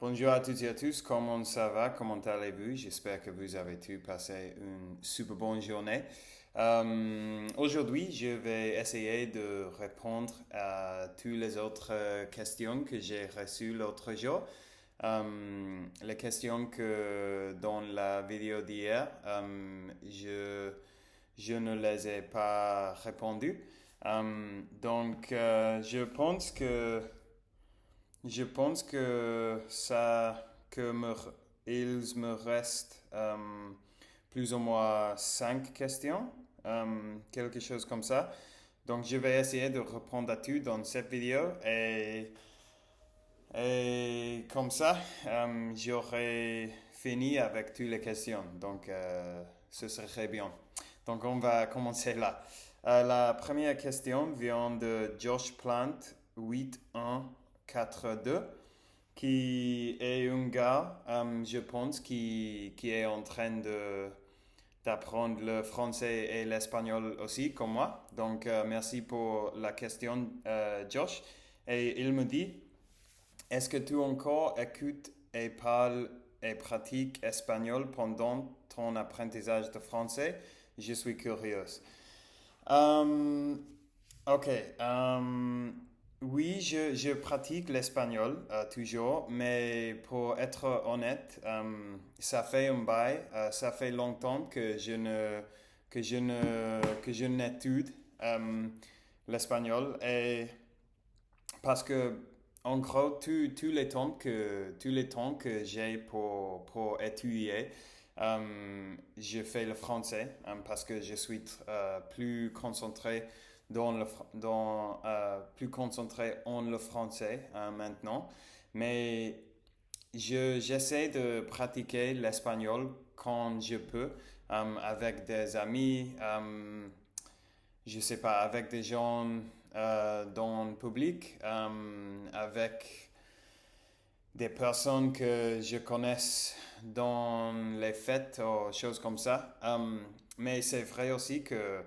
Bonjour à toutes et à tous, comment ça va? Comment allez-vous? J'espère que vous avez tous passé une super bonne journée. Aujourd'hui, je vais essayer de répondre à toutes les autres questions que j'ai reçues l'autre jour. Les questions que dans la vidéo d'hier, je ne les ai pas répondues. Je pense que il me reste plus ou moins 5 questions, quelque chose comme ça. Donc je vais essayer de répondre à tout dans cette vidéo et comme ça, j'aurai fini avec toutes les questions. Donc ce serait bien. Donc on va commencer là. La première question vient de Josh Plant 8142 qui est un gars, je pense, qui est en train d'apprendre le français et l'espagnol aussi, comme moi. Donc, merci pour la question, Josh. Et il me dit, est-ce que tu encore écoutes et parles et pratiques espagnol pendant ton apprentissage de français? Je suis curieuse. Euh, Ok. Oui, je pratique l'espagnol toujours, mais pour être honnête, ça fait un bail, ça fait longtemps que je n'étudie euh, l'espagnol et parce que en gros tous les temps que j'ai pour étudier, je fais le français parce que je suis plus concentré plus concentré en le français maintenant. Mais j'essaie de pratiquer l'espagnol quand je peux avec des amis, je sais pas, avec des gens dans le public, avec des personnes que je connais dans les fêtes ou choses comme ça. Mais c'est vrai aussi que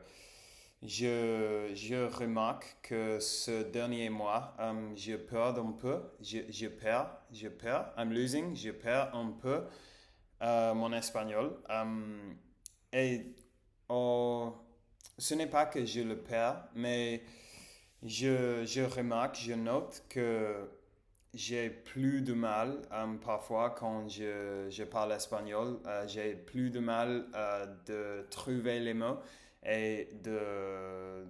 je remarque que ce dernier mois, je perds un peu, je perds, je perds un peu mon espagnol. Et oh, ce n'est pas que je le perds, mais je remarque, je note que j'ai plus de mal parfois quand je parle espagnol, j'ai plus de mal de trouver les mots et de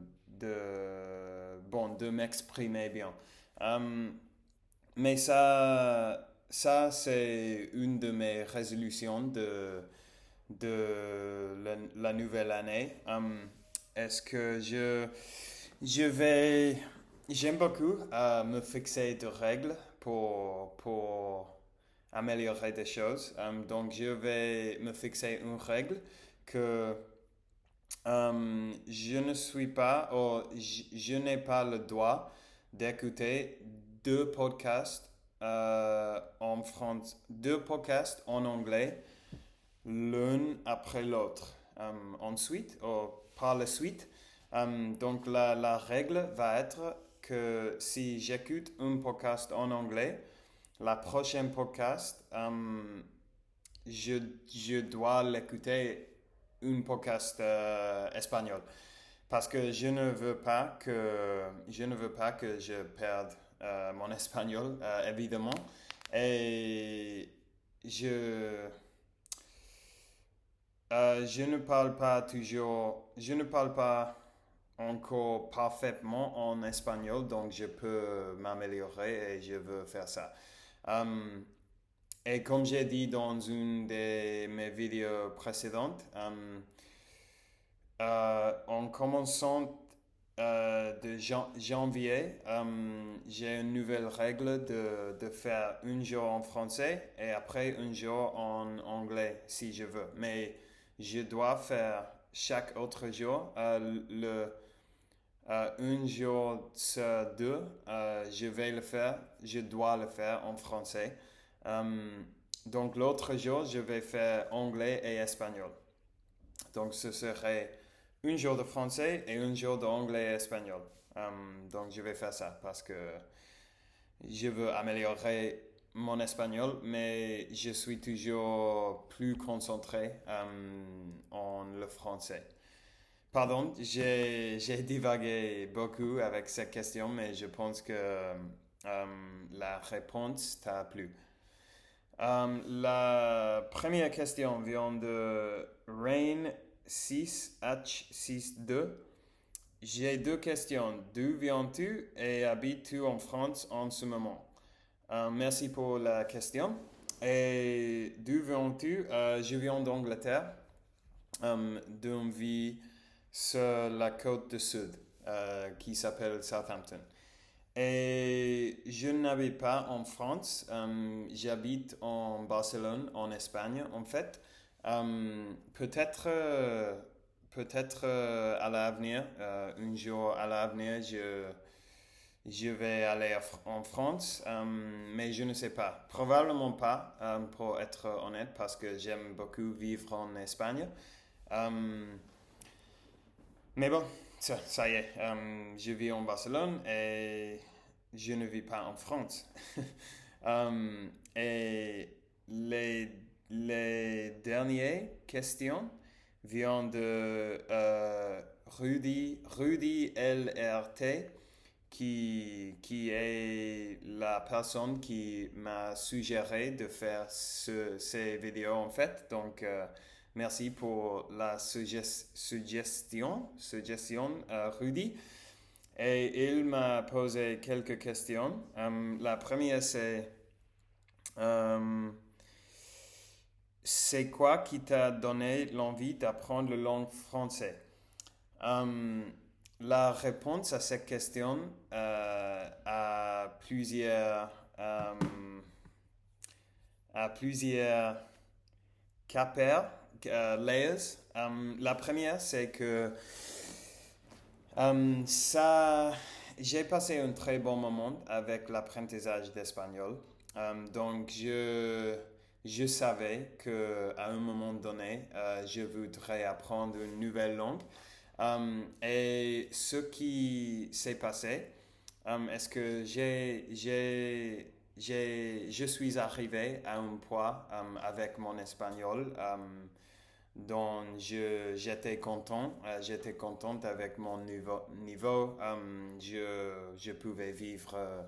m'exprimer bien. Euh, mais ça c'est une de mes résolutions de la nouvelle année. Est-ce que je vais. J'aime beaucoup me fixer de règles pour améliorer des choses. Donc, je vais me fixer une règle que je ne suis pas, ou je n'ai pas le droit d'écouter deux podcasts en anglais l'un après l'autre. Ensuite, ou par la suite, donc la règle va être que si j'écoute un podcast en anglais, la prochaine podcast, je, je dois l'écouter un podcast espagnol. Parce que je ne veux pas que je perde mon espagnol, évidemment. Et je, je ne parle pas encore parfaitement en espagnol, donc je peux m'améliorer et je veux faire ça. Euh, et comme j'ai dit dans une de mes vidéos précédentes, en commençant de janvier, j'ai une nouvelle règle de faire un jour en français et après un jour en anglais si je veux. Mais je dois faire chaque autre jour un jour sur deux, je dois le faire en français. Euh, donc l'autre jour, je vais faire anglais et espagnol. Donc ce serait un jour de français et un jour d'anglais et espagnol. Donc je vais faire ça parce que je veux améliorer mon espagnol, mais je suis toujours plus concentré en le français. Pardon, j'ai divagué beaucoup avec cette question, mais je pense que la réponse t'a plu. La première question vient de Rain6H62. J'ai deux questions. D'où viens-tu et habites-tu en France en ce moment? Merci pour la question. Et d'où viens-tu? Je viens d'Angleterre, d'une ville sur la côte du sud, qui s'appelle Southampton. Et je n'habite pas en France, j'habite en Barcelone, en Espagne, en fait. Peut-être à l'avenir, un jour à l'avenir, je vais aller en France, mais je ne sais pas. Probablement pas, pour être honnête, parce que j'aime beaucoup vivre en Espagne. Euh, mais bon, ça y est, je vis en Barcelone et je ne vis pas en France. Et les, les dernières questions viennent de Rudy LRT, qui est la personne qui m'a suggéré de faire ces vidéos en fait. Donc, merci pour la suggestion, Rudy. Et il m'a posé quelques questions. La première, euh, c'est quoi qui t'a donné l'envie d'apprendre la langue française? Euh, la réponse à cette question a plusieurs capères, layers. La première, c'est que ça, j'ai passé un très bon moment avec l'apprentissage d'espagnol. Donc, je savais qu'à un moment donné, je voudrais apprendre une nouvelle langue. Et ce qui s'est passé, est-ce que je suis arrivé à un point avec mon espagnol dont j'étais contente avec mon niveau. Je pouvais vivre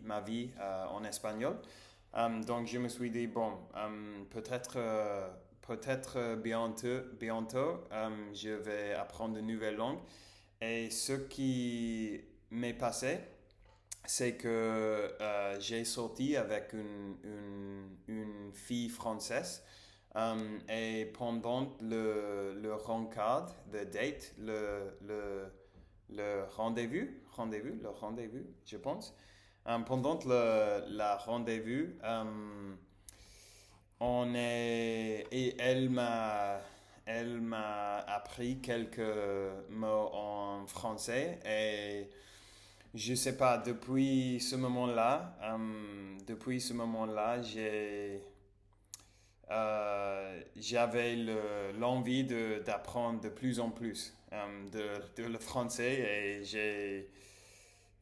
ma vie en espagnol. Donc je me suis dit, bon, peut-être bientôt, je vais apprendre une nouvelle langue. Et ce qui m'est passé, c'est que j'ai sorti avec une fille française. Et pendant le rencontre, le date, le rendez-vous, je pense. Pendant la rendez-vous, et elle m'a appris quelques mots en français et je sais pas, depuis ce moment-là, j'avais l'envie d'apprendre de plus en plus de le français et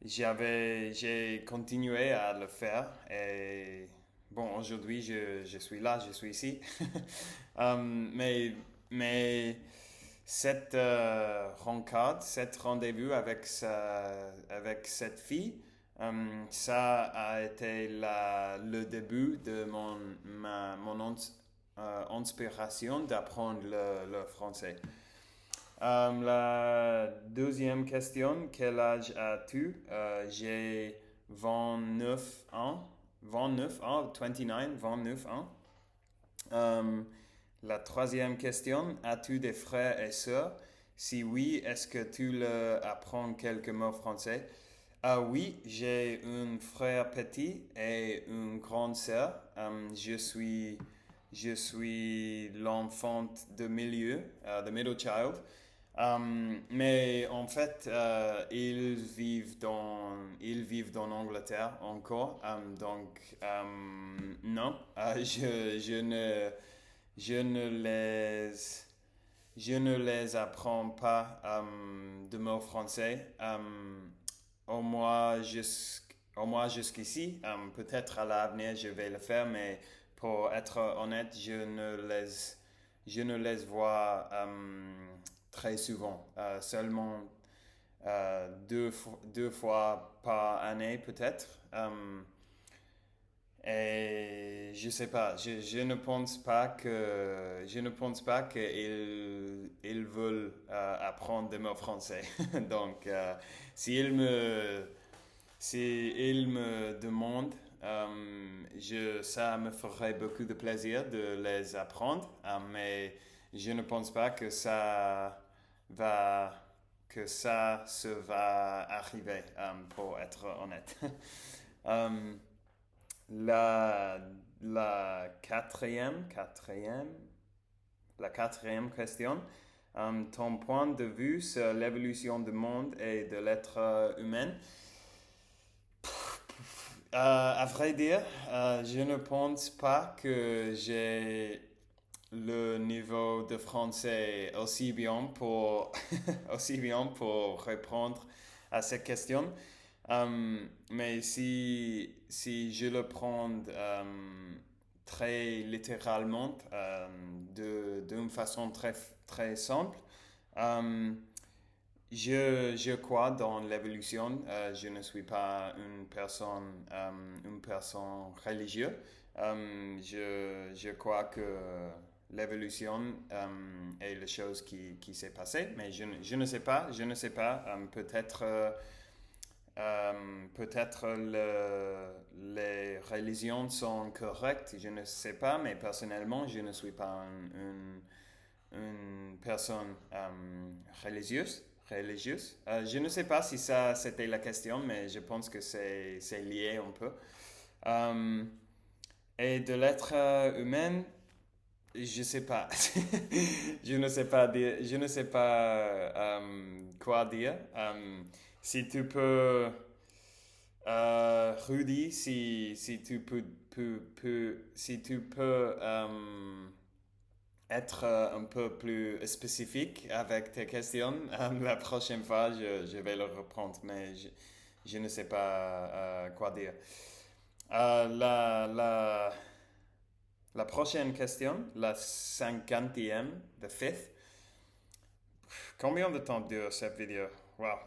j'ai continué à le faire et bon, aujourd'hui je suis là, je suis ici. Mais cette rencontre, cet rendez-vous avec cette fille, ça a été le début de mon inspiration d'apprendre le français. La deuxième question, quel âge as-tu? J'ai 29 ans. 29 ans, 29 ans. La troisième question, as-tu des frères et sœurs? Si oui, est-ce que tu leur apprends quelques mots français? Ah oui, j'ai un frère petit et une grande sœur. Je suis l'enfant de milieu, the middle child. Mais en fait, ils vivent dans l'Angleterre encore. Donc, non, je ne les apprends pas de mots français. Au moins au moins jusqu'ici. Peut-être à l'avenir, je vais le faire, mais pour être honnête, je ne les vois très souvent. Seulement deux fois par année, peut-être. Et je sais pas, je ne pense pas qu'ils ils veulent apprendre des mots français. Donc, s'ils me, s'ils me demandent, ça me ferait beaucoup de plaisir de les apprendre, mais je ne pense pas va, que ça se va arriver, pour être honnête. Euh, la, la quatrième question. Ton point de vue sur l'évolution du monde et de l'être humain. À vrai dire, je ne pense pas que j'ai le niveau de français aussi bien pour, aussi bien pour répondre à cette question. Mais si je le prends très littéralement, d'une façon très simple, euh, je crois dans l'évolution. Je ne suis pas une personne religieuse. Je crois que l'évolution est la chose qui s'est passée, mais je ne sais pas. Je ne sais pas. Peut-être les religions sont correctes, je ne sais pas, mais personnellement, je ne suis pas une personne religieuse. Je ne sais pas si ça c'était la question, mais je pense que c'est lié un peu. Euh, et de l'être humain, je sais pas. Je ne sais pas dire, je ne sais pas quoi dire. Si tu peux, Rudy, si tu si tu peux être un peu plus spécifique avec tes questions, la prochaine fois, je vais le reprendre, mais je ne sais pas quoi dire. La prochaine question, la cinquantième, the fifth. Combien de temps dure cette vidéo? Wow,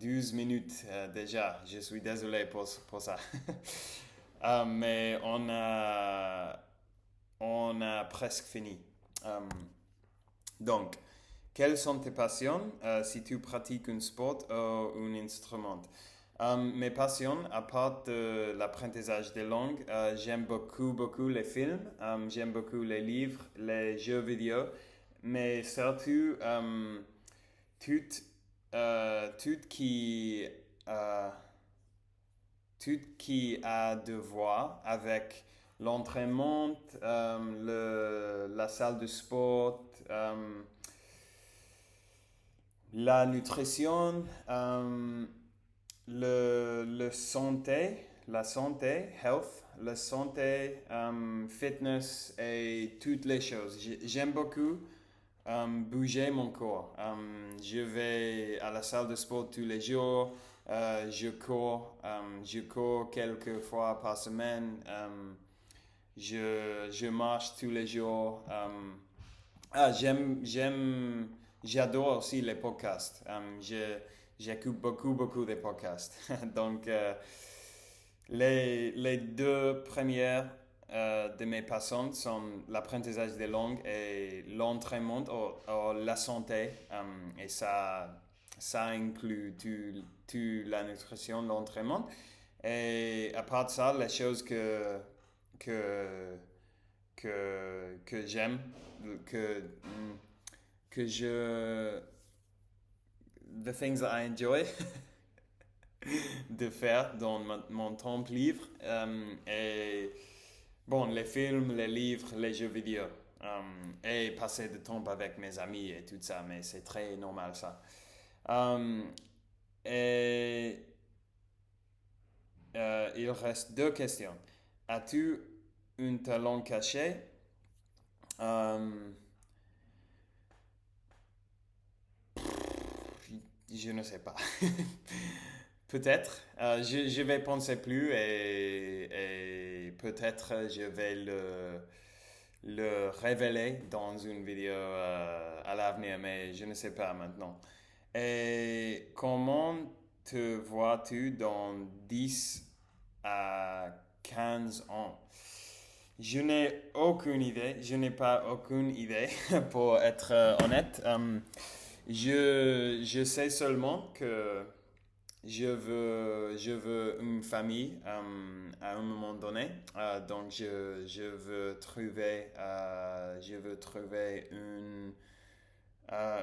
12 minutes déjà. Je suis désolé pour ça. Mais on a presque fini. Donc, quelles sont tes passions si tu pratiques un sport ou un instrument? Mes passions, à part de l'apprentissage des langues, j'aime beaucoup les films, j'aime beaucoup les livres, les jeux vidéo, mais surtout tout, tout euh, tout qui a de voir avec l'entraînement, la salle de sport, la nutrition, le santé, la santé, health, la santé, fitness et toutes les choses. J'aime beaucoup bouger mon corps. Je vais à la salle de sport tous les jours. Je cours quelques fois par semaine. Je marche tous les jours. J'adore aussi les podcasts. J'écoute beaucoup de podcasts. Donc, les deux premières de mes passions sont l'apprentissage des langues et l'entraînement ou la santé. Et ça inclut tout la nutrition, l'entraînement. Et à part de ça, les choses que, que j'aime, que, que je... The things that I enjoy de faire dans mon temps libre. Et bon, les films, les livres, les jeux vidéo. Et passer du temps avec mes amis et tout ça, mais c'est très normal ça. Um, et il reste deux questions. As-tu un talent caché? Um, je ne sais pas. Peut-être. Je vais penser plus et peut-être je vais le révéler dans une vidéo à l'avenir, mais je ne sais pas maintenant. Et comment te vois-tu dans 10 à 15 ans? Je n'ai aucune idée, je n'ai pas aucune idée pour être honnête. Je sais seulement que je veux une famille à un moment donné. Donc, je veux trouver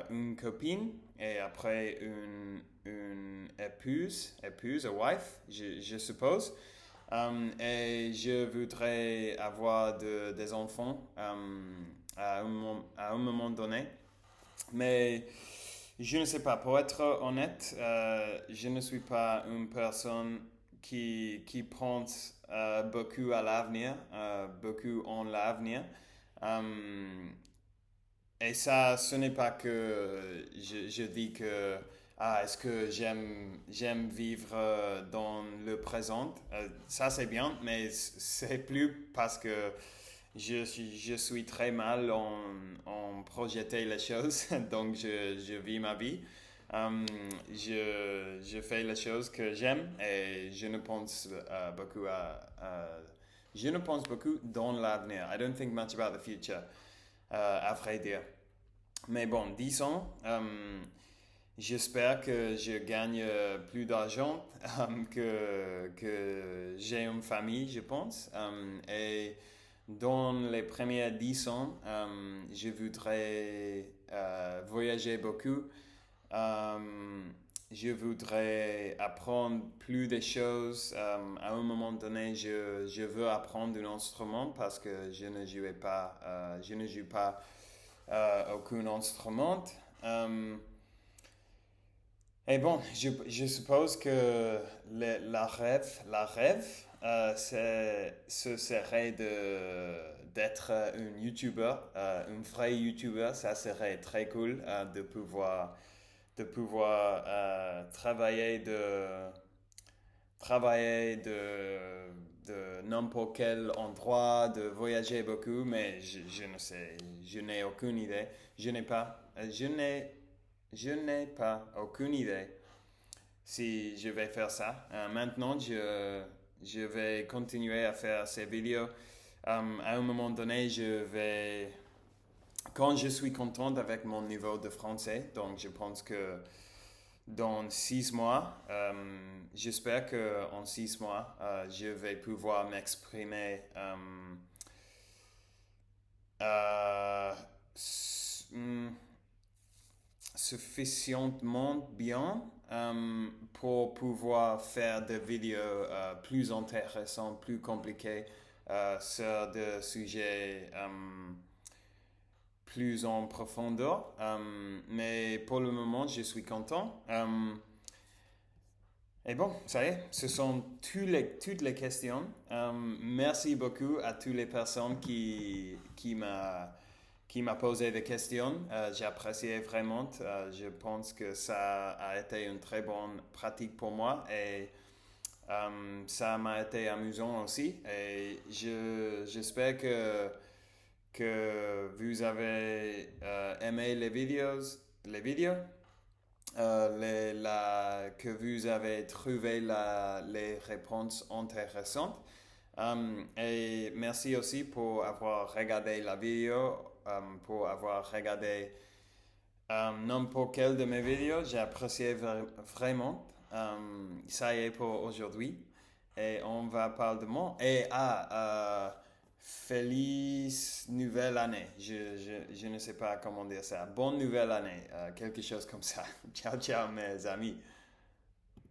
une copine et après une épouse, a wife, je suppose. Et je voudrais avoir des enfants à un moment donné. Mais je ne sais pas, pour être honnête, je ne suis pas une personne qui pense beaucoup à l'avenir, beaucoup en l'avenir. Euh, et ça, ce n'est pas que je dis que est-ce que j'aime vivre dans le présent. Ça, c'est bien, mais c'est plus parce que je suis très mal en projeter les choses, donc je vis ma vie. Je fais les choses que j'aime et je ne pense je ne pense beaucoup dans l'avenir. I don't think much about the future, à vrai dire. Mais bon, disons, j'espère que je gagne plus d'argent, que j'ai une famille, je pense. Et dans les premiers 10 ans, je voudrais voyager beaucoup. Euh, je voudrais apprendre plus de choses. À un moment donné, je veux apprendre un instrument parce que je ne joue pas aucun instrument. Euh, et bon, je suppose que la rêve, ce serait d'être un YouTuber, un vrai YouTuber. Ça serait très cool de pouvoir travailler de n'importe quel endroit, de voyager beaucoup, mais je ne sais, je n'ai aucune idée. Je n'ai pas, je n'ai, je n'ai pas aucune idée si je vais faire ça. Maintenant, je vais continuer à faire ces vidéos. À un moment donné, quand je suis content avec mon niveau de français, donc je pense que dans 6 mois, j'espère qu'en 6 mois, je vais pouvoir m'exprimer euh, suffisamment bien pour pouvoir faire des vidéos plus intéressantes, plus compliquées sur des sujets plus en profondeur. Mais pour le moment, je suis content. Et bon, ça y est, ce sont toutes les questions. Merci beaucoup à toutes les personnes qui m'a posé des questions. J'ai apprécié vraiment. Je pense que ça a été une très bonne pratique pour moi et ça m'a été amusant aussi. Et j'espère que vous avez aimé les vidéos que vous avez trouvé les réponses intéressantes. Et merci aussi pour avoir regardé la vidéo, pour avoir regardé n'importe quelle de mes vidéos. J'ai apprécié vraiment. Ça y est pour aujourd'hui. Et on va parler de moi. Et Feliz nouvelle année. Je ne sais pas comment dire ça. Bonne nouvelle année. Quelque chose comme ça. Ciao, ciao, mes amis.